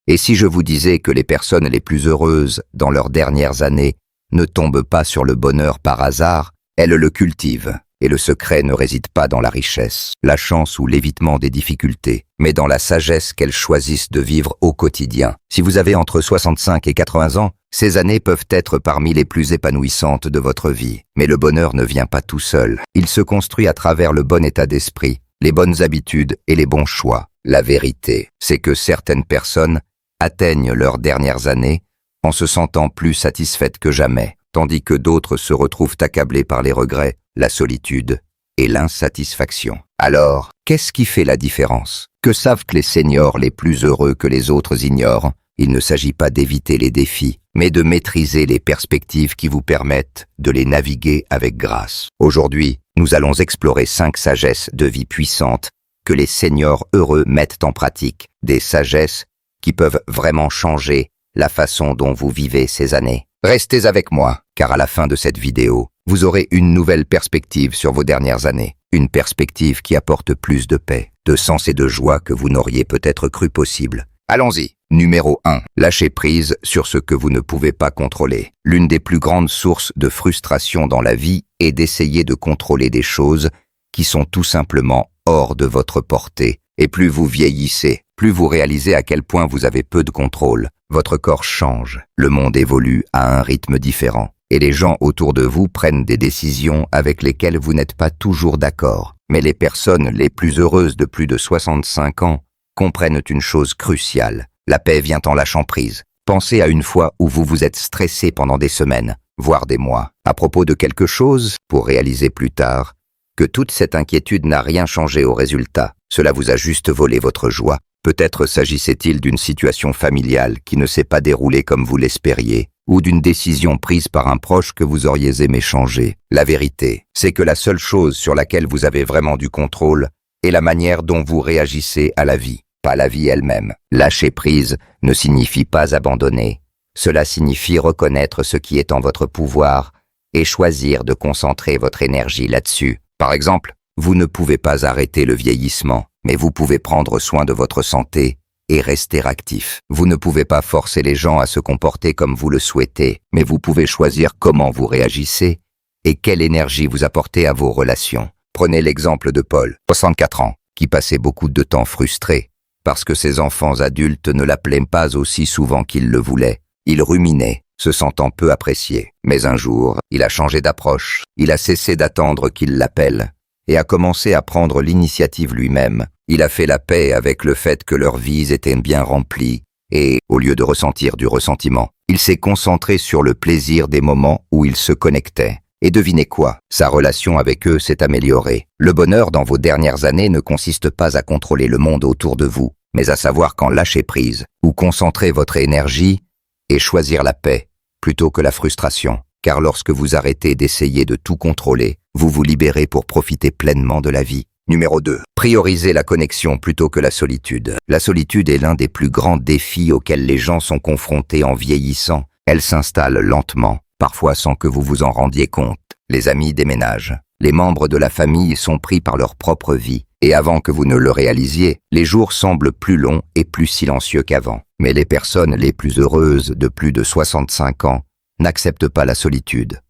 Et si je vous disais que les personnes les plus heureuses dans leurs dernières années ne tombent pas sur le bonheur par hasard, elles le cultivent. Et le secret ne réside pas dans la richesse, la chance ou l'évitement des difficultés, mais dans la sagesse qu'elles choisissent de vivre au quotidien. Si vous avez entre 65 et 80 ans, ces années peuvent être parmi les plus épanouissantes de votre vie. Mais le bonheur ne vient pas tout seul. Il se construit à travers le bon état d'esprit, les bonnes habitudes et les bons choix. La vérité, c'est que certaines personnes atteignent leurs dernières années en se sentant plus satisfaites que jamais, tandis que d'autres se retrouvent accablées par les regrets, la solitude et l'insatisfaction. Alors, qu'est-ce qui fait la différence? Que savent les seniors les plus heureux que les autres ignorent? Il ne s'agit pas d'éviter les défis, mais de maîtriser les perspectives qui vous permettent de les naviguer avec grâce. Aujourd'hui, nous allons explorer 5 sagesses de vie puissantes que les seniors heureux mettent en pratique, des sagesses qui peuvent vraiment changer la façon dont vous vivez ces années. Restez avec moi, car à la fin de cette vidéo, vous aurez une nouvelle perspective sur vos dernières années. Une perspective qui apporte plus de paix, de sens et de joie que vous n'auriez peut-être cru possible. Allons-y. Numéro 1. Lâchez prise sur ce que vous ne pouvez pas contrôler. L'une des plus grandes sources de frustration dans la vie est d'essayer de contrôler des choses qui sont tout simplement hors de votre portée. Et plus vous vieillissez, plus vous réalisez à quel point vous avez peu de contrôle. Votre corps change, le monde évolue à un rythme différent, et les gens autour de vous prennent des décisions avec lesquelles vous n'êtes pas toujours d'accord. Mais les personnes les plus heureuses de plus de 65 ans comprennent une chose cruciale. La paix vient en lâchant prise. Pensez à une fois où vous vous êtes stressé pendant des semaines, voire des mois, à propos de quelque chose, pour réaliser plus tard que toute cette inquiétude n'a rien changé au résultat. Cela vous a juste volé votre joie. Peut-être s'agissait-il d'une situation familiale qui ne s'est pas déroulée comme vous l'espériez, ou d'une décision prise par un proche que vous auriez aimé changer. La vérité, c'est que la seule chose sur laquelle vous avez vraiment du contrôle est la manière dont vous réagissez à la vie, pas la vie elle-même. Lâcher prise ne signifie pas abandonner. Cela signifie reconnaître ce qui est en votre pouvoir et choisir de concentrer votre énergie là-dessus. Par exemple, vous ne pouvez pas arrêter le vieillissement, mais vous pouvez prendre soin de votre santé et rester actif. Vous ne pouvez pas forcer les gens à se comporter comme vous le souhaitez, mais vous pouvez choisir comment vous réagissez et quelle énergie vous apportez à vos relations. Prenez l'exemple de Paul, 64 ans, qui passait beaucoup de temps frustré parce que ses enfants adultes ne l'appelaient pas aussi souvent qu'il le voulait. Il ruminait, se sentant peu apprécié. Mais un jour, il a changé d'approche. Il a cessé d'attendre qu'il l'appelle et a commencé à prendre l'initiative lui-même. Il a fait la paix avec le fait que leurs vies étaient bien remplies et, au lieu de ressentir du ressentiment, il s'est concentré sur le plaisir des moments où il se connectait. Et devinez quoi? Sa relation avec eux s'est améliorée. Le bonheur dans vos dernières années ne consiste pas à contrôler le monde autour de vous, mais à savoir quand lâcher prise ou concentrer votre énergie et choisir la paix plutôt que la frustration. Car lorsque vous arrêtez d'essayer de tout contrôler, vous vous libérez pour profiter pleinement de la vie. Numéro 2. Priorisez la connexion plutôt que la solitude. La solitude est l'un des plus grands défis auxquels les gens sont confrontés en vieillissant. Elle s'installe lentement, parfois sans que vous vous en rendiez compte. Les amis déménagent. Les membres de la famille sont pris par leur propre vie. Et avant que vous ne le réalisiez, les jours semblent plus longs et plus silencieux qu'avant. Mais les personnes les plus heureuses de plus de 65 ans n'acceptent pas la solitude.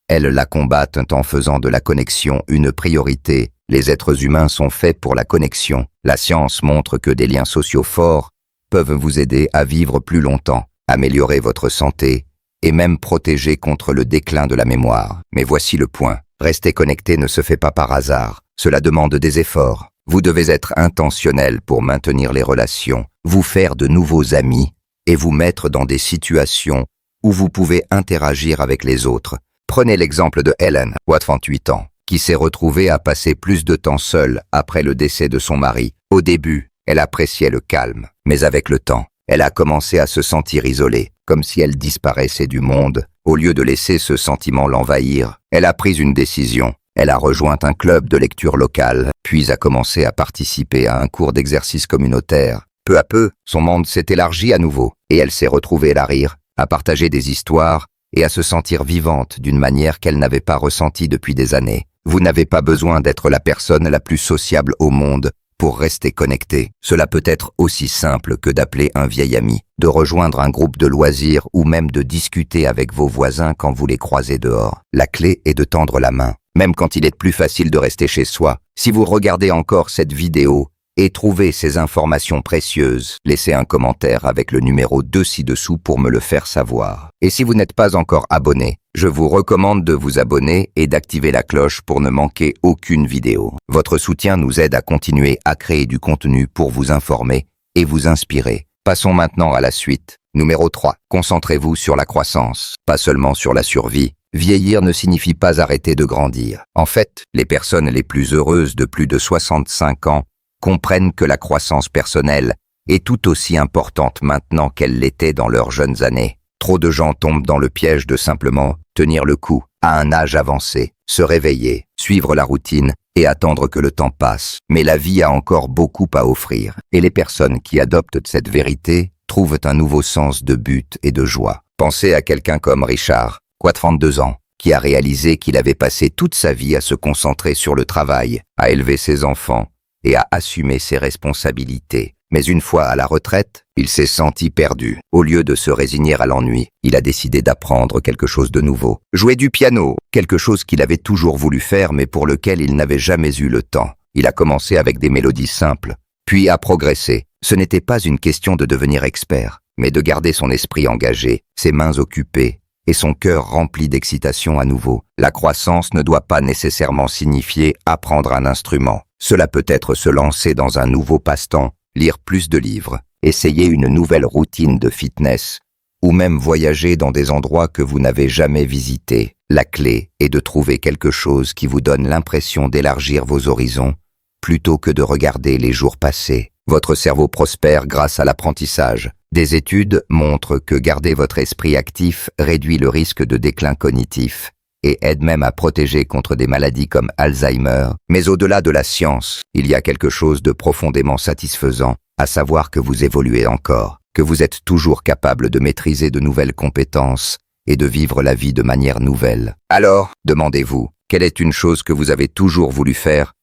Elles la combattent en faisant de la connexion une priorité. Les êtres humains sont faits pour la connexion. La science montre que des liens sociaux forts peuvent vous aider à vivre plus longtemps, améliorer votre santé et même protéger contre le déclin de la mémoire. Mais voici le point. Rester connecté ne se fait pas par hasard. Cela demande des efforts. Vous devez être intentionnel pour maintenir les relations, vous faire de nouveaux amis et vous mettre dans des situations où vous pouvez interagir avec les autres. Prenez l'exemple de Helen, 38 ans, qui s'est retrouvée à passer plus de temps seule après le décès de son mari. Au début, elle appréciait le calme, mais avec le temps, elle a commencé à se sentir isolée, comme si elle disparaissait du monde. Au lieu de laisser ce sentiment l'envahir, elle a pris une décision. Elle a rejoint un club de lecture local, puis a commencé à participer à un cours d'exercice communautaire. Peu à peu, son monde s'est élargi à nouveau, et elle s'est retrouvée à rire, à partager des histoires et à se sentir vivante d'une manière qu'elle n'avait pas ressentie depuis des années. Vous n'avez pas besoin d'être la personne la plus sociable au monde pour rester connecté. Cela peut être aussi simple que d'appeler un vieil ami, de rejoindre un groupe de loisirs ou même de discuter avec vos voisins quand vous les croisez dehors. La clé est de tendre la main, même quand il est plus facile de rester chez soi. Si vous regardez encore cette vidéo et trouvez ces informations précieuses, laissez un commentaire avec le numéro 2 ci-dessous pour me le faire savoir. Et si vous n'êtes pas encore abonné, je vous recommande de vous abonner et d'activer la cloche pour ne manquer aucune vidéo. Votre soutien nous aide à continuer à créer du contenu pour vous informer et vous inspirer. Passons maintenant à la suite. Numéro 3. Concentrez-vous sur la croissance, pas seulement sur la survie. Vieillir ne signifie pas arrêter de grandir. En fait, les personnes les plus heureuses de plus de 65 ans comprennent que la croissance personnelle est tout aussi importante maintenant qu'elle l'était dans leurs jeunes années. Trop de gens tombent dans le piège de simplement tenir le coup à un âge avancé, se réveiller, suivre la routine et attendre que le temps passe. Mais la vie a encore beaucoup à offrir, et les personnes qui adoptent cette vérité trouvent un nouveau sens de but et de joie. Pensez à quelqu'un comme Richard, 32 ans, qui a réalisé qu'il avait passé toute sa vie à se concentrer sur le travail, à élever ses enfants et à assumer ses responsabilités. Mais une fois à la retraite, il s'est senti perdu. Au lieu de se résigner à l'ennui, il a décidé d'apprendre quelque chose de nouveau. Jouer du piano, quelque chose qu'il avait toujours voulu faire mais pour lequel il n'avait jamais eu le temps. Il a commencé avec des mélodies simples, puis a progressé. Ce n'était pas une question de devenir expert, mais de garder son esprit engagé, ses mains occupées et son cœur rempli d'excitation à nouveau. La croissance ne doit pas nécessairement signifier apprendre un instrument. Cela peut être se lancer dans un nouveau passe-temps, lire plus de livres, essayer une nouvelle routine de fitness, ou même voyager dans des endroits que vous n'avez jamais visités. La clé est de trouver quelque chose qui vous donne l'impression d'élargir vos horizons, plutôt que de regarder les jours passés. Votre cerveau prospère grâce à l'apprentissage. Des études montrent que garder votre esprit actif réduit le risque de déclin cognitif et aide même à protéger contre des maladies comme Alzheimer. Mais au-delà de la science, il y a quelque chose de profondément satisfaisant, à savoir que vous évoluez encore, que vous êtes toujours capable de maîtriser de nouvelles compétences et de vivre la vie de manière nouvelle. Alors, demandez-vous, quelle est une chose que vous avez toujours voulu faire,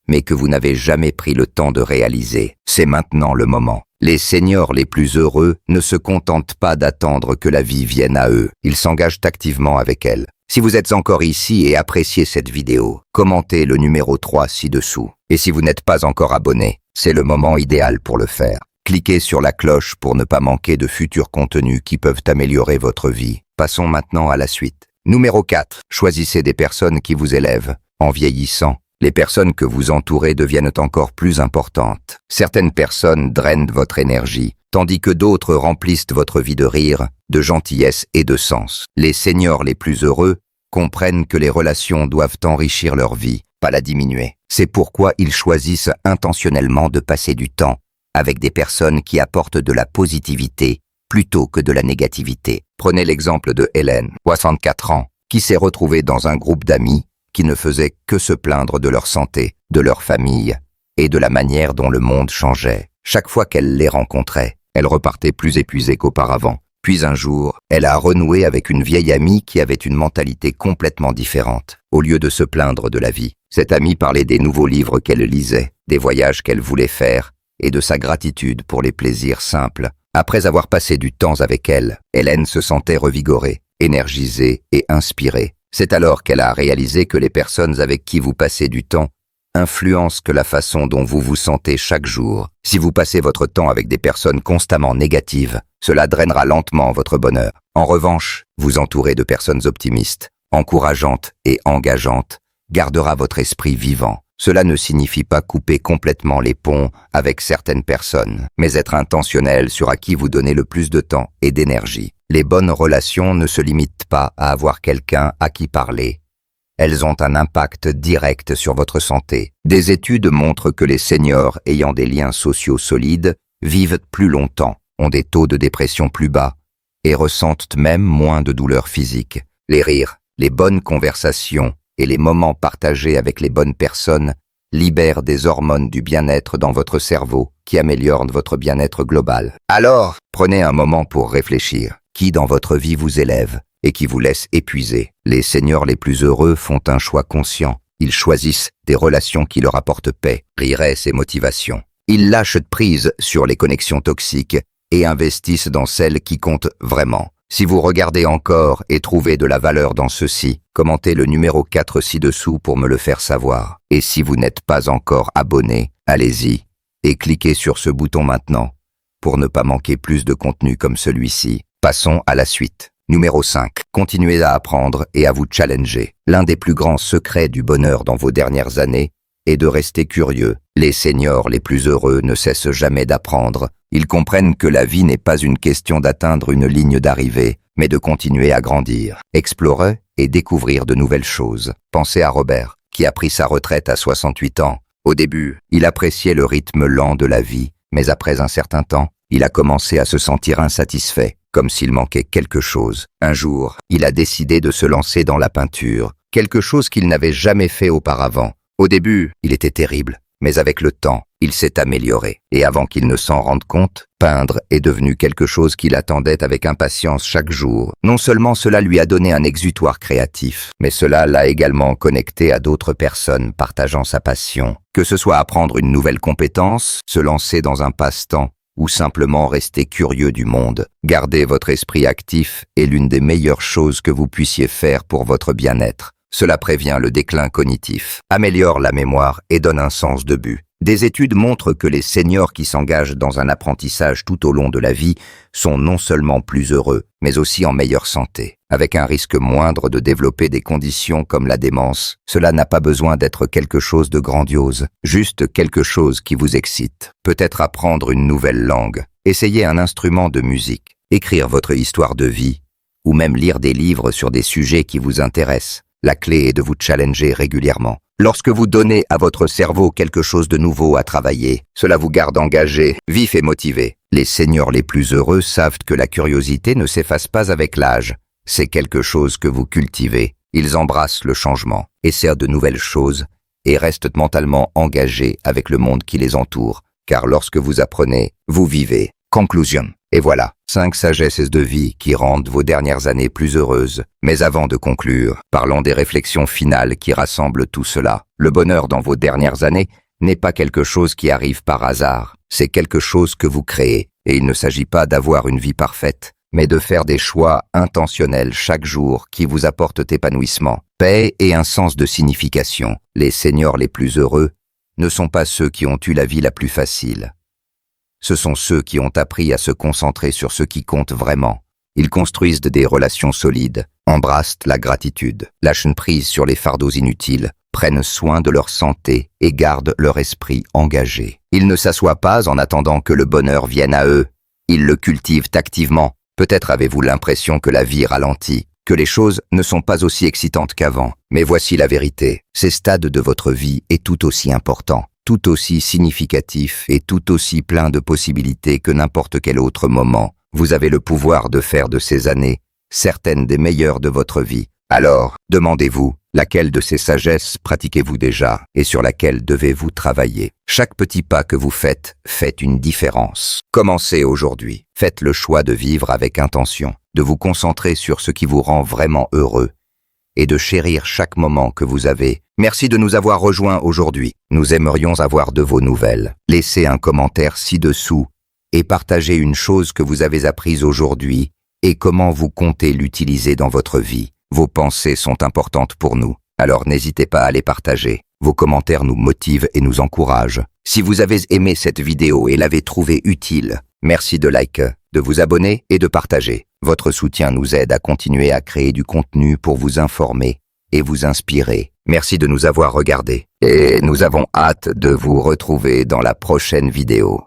mais que vous n'avez jamais pris le temps de réaliser? C'est maintenant le moment. Les seniors les plus heureux ne se contentent pas d'attendre que la vie vienne à eux, ils s'engagent activement avec elle. Si vous êtes encore ici et appréciez cette vidéo, commentez le numéro 3 ci-dessous. Et si vous n'êtes pas encore abonné, c'est le moment idéal pour le faire. Cliquez sur la cloche pour ne pas manquer de futurs contenus qui peuvent améliorer votre vie. Passons maintenant à la suite. Numéro 4. Choisissez des personnes qui vous élèvent. En vieillissant, les personnes que vous entourez deviennent encore plus importantes. Certaines personnes drainent votre énergie, tandis que d'autres remplissent votre vie de rire, de gentillesse et de sens. Les seniors les plus heureux comprennent que les relations doivent enrichir leur vie, pas la diminuer. C'est pourquoi ils choisissent intentionnellement de passer du temps avec des personnes qui apportent de la positivité plutôt que de la négativité. Prenez l'exemple de Hélène, 64 ans, qui s'est retrouvée dans un groupe d'amis qui ne faisaient que se plaindre de leur santé, de leur famille et de la manière dont le monde changeait. Chaque fois qu'elle les rencontrait, elle repartait plus épuisée qu'auparavant. Puis un jour, elle a renoué avec une vieille amie qui avait une mentalité complètement différente. Au lieu de se plaindre de la vie, cette amie parlait des nouveaux livres qu'elle lisait, des voyages qu'elle voulait faire et de sa gratitude pour les plaisirs simples. Après avoir passé du temps avec elle, Hélène se sentait revigorée, énergisée et inspirée. C'est alors qu'elle a réalisé que les personnes avec qui vous passez du temps influencent que la façon dont vous vous sentez chaque jour. Si vous passez votre temps avec des personnes constamment négatives, cela drainera lentement votre bonheur. En revanche, vous entourer de personnes optimistes, encourageantes et engageantes gardera votre esprit vivant. Cela ne signifie pas couper complètement les ponts avec certaines personnes, mais être intentionnel sur à qui vous donnez le plus de temps et d'énergie. Les bonnes relations ne se limitent pas à avoir quelqu'un à qui parler. Elles ont un impact direct sur votre santé. Des études montrent que les seniors ayant des liens sociaux solides vivent plus longtemps, ont des taux de dépression plus bas et ressentent même moins de douleurs physiques. Les rires, les bonnes conversations et les moments partagés avec les bonnes personnes libèrent des hormones du bien-être dans votre cerveau qui améliorent votre bien-être global. Alors, prenez un moment pour réfléchir. Qui dans votre vie vous élève et qui vous laisse épuiser? Les seniors les plus heureux font un choix conscient. Ils choisissent des relations qui leur apportent paix, richesse et motivation. Ils lâchent prise sur les connexions toxiques et investissent dans celles qui comptent vraiment. Si vous regardez encore et trouvez de la valeur dans ceci, commentez le numéro 4 ci-dessous pour me le faire savoir. Et si vous n'êtes pas encore abonné, allez-y et cliquez sur ce bouton maintenant pour ne pas manquer plus de contenu comme celui-ci. Passons à la suite. Numéro 5. Continuez à apprendre et à vous challenger. L'un des plus grands secrets du bonheur dans vos dernières années est de rester curieux. Les seniors les plus heureux ne cessent jamais d'apprendre. Ils comprennent que la vie n'est pas une question d'atteindre une ligne d'arrivée, mais de continuer à grandir, explorer et découvrir de nouvelles choses. Pensez à Robert, qui a pris sa retraite à 68 ans. Au début, il appréciait le rythme lent de la vie, mais après un certain temps, il a commencé à se sentir insatisfait, comme s'il manquait quelque chose. Un jour, il a décidé de se lancer dans la peinture, quelque chose qu'il n'avait jamais fait auparavant. Au début, il était terrible, mais avec le temps, il s'est amélioré. Et avant qu'il ne s'en rende compte, peindre est devenu quelque chose qu'il attendait avec impatience chaque jour. Non seulement cela lui a donné un exutoire créatif, mais cela l'a également connecté à d'autres personnes partageant sa passion. Que ce soit apprendre une nouvelle compétence, se lancer dans un passe-temps, ou simplement rester curieux du monde, garder votre esprit actif est l'une des meilleures choses que vous puissiez faire pour votre bien-être. Cela prévient le déclin cognitif, améliore la mémoire et donne un sens de but. Des études montrent que les seniors qui s'engagent dans un apprentissage tout au long de la vie sont non seulement plus heureux, mais aussi en meilleure santé. Avec un risque moindre de développer des conditions comme la démence, cela n'a pas besoin d'être quelque chose de grandiose, juste quelque chose qui vous excite. Peut-être apprendre une nouvelle langue, essayer un instrument de musique, écrire votre histoire de vie, ou même lire des livres sur des sujets qui vous intéressent. La clé est de vous challenger régulièrement. Lorsque vous donnez à votre cerveau quelque chose de nouveau à travailler, cela vous garde engagé, vif et motivé. Les seniors les plus heureux savent que la curiosité ne s'efface pas avec l'âge. C'est quelque chose que vous cultivez. Ils embrassent le changement, essaient de nouvelles choses et restent mentalement engagés avec le monde qui les entoure. Car lorsque vous apprenez, vous vivez. Conclusion. Et voilà, 5 sagesses de vie qui rendent vos dernières années plus heureuses. Mais avant de conclure, parlons des réflexions finales qui rassemblent tout cela. Le bonheur dans vos dernières années n'est pas quelque chose qui arrive par hasard. C'est quelque chose que vous créez. Et il ne s'agit pas d'avoir une vie parfaite, mais de faire des choix intentionnels chaque jour qui vous apportent épanouissement, paix et un sens de signification. Les seniors les plus heureux ne sont pas ceux qui ont eu la vie la plus facile. Ce sont ceux qui ont appris à se concentrer sur ce qui compte vraiment. Ils construisent des relations solides, embrassent la gratitude, lâchent une prise sur les fardeaux inutiles, prennent soin de leur santé et gardent leur esprit engagé. Ils ne s'assoient pas en attendant que le bonheur vienne à eux. Ils le cultivent activement. Peut-être avez-vous l'impression que la vie ralentit, que les choses ne sont pas aussi excitantes qu'avant. Mais voici la vérité. Ces stades de votre vie est tout aussi important, tout aussi significatif et tout aussi plein de possibilités que n'importe quel autre moment. Vous avez le pouvoir de faire de ces années certaines des meilleures de votre vie. Alors, demandez-vous, laquelle de ces sagesses pratiquez-vous déjà et sur laquelle devez-vous travailler? Chaque petit pas que vous faites fait une différence. Commencez aujourd'hui. Faites le choix de vivre avec intention, de vous concentrer sur ce qui vous rend vraiment heureux et de chérir chaque moment que vous avez. Merci de nous avoir rejoints aujourd'hui. Nous aimerions avoir de vos nouvelles. Laissez un commentaire ci-dessous et partagez une chose que vous avez apprise aujourd'hui et comment vous comptez l'utiliser dans votre vie. Vos pensées sont importantes pour nous, alors n'hésitez pas à les partager. Vos commentaires nous motivent et nous encouragent. Si vous avez aimé cette vidéo et l'avez trouvée utile, merci de liker, de vous abonner et de partager. Votre soutien nous aide à continuer à créer du contenu pour vous informer et vous inspirer. Merci de nous avoir regardés et nous avons hâte de vous retrouver dans la prochaine vidéo.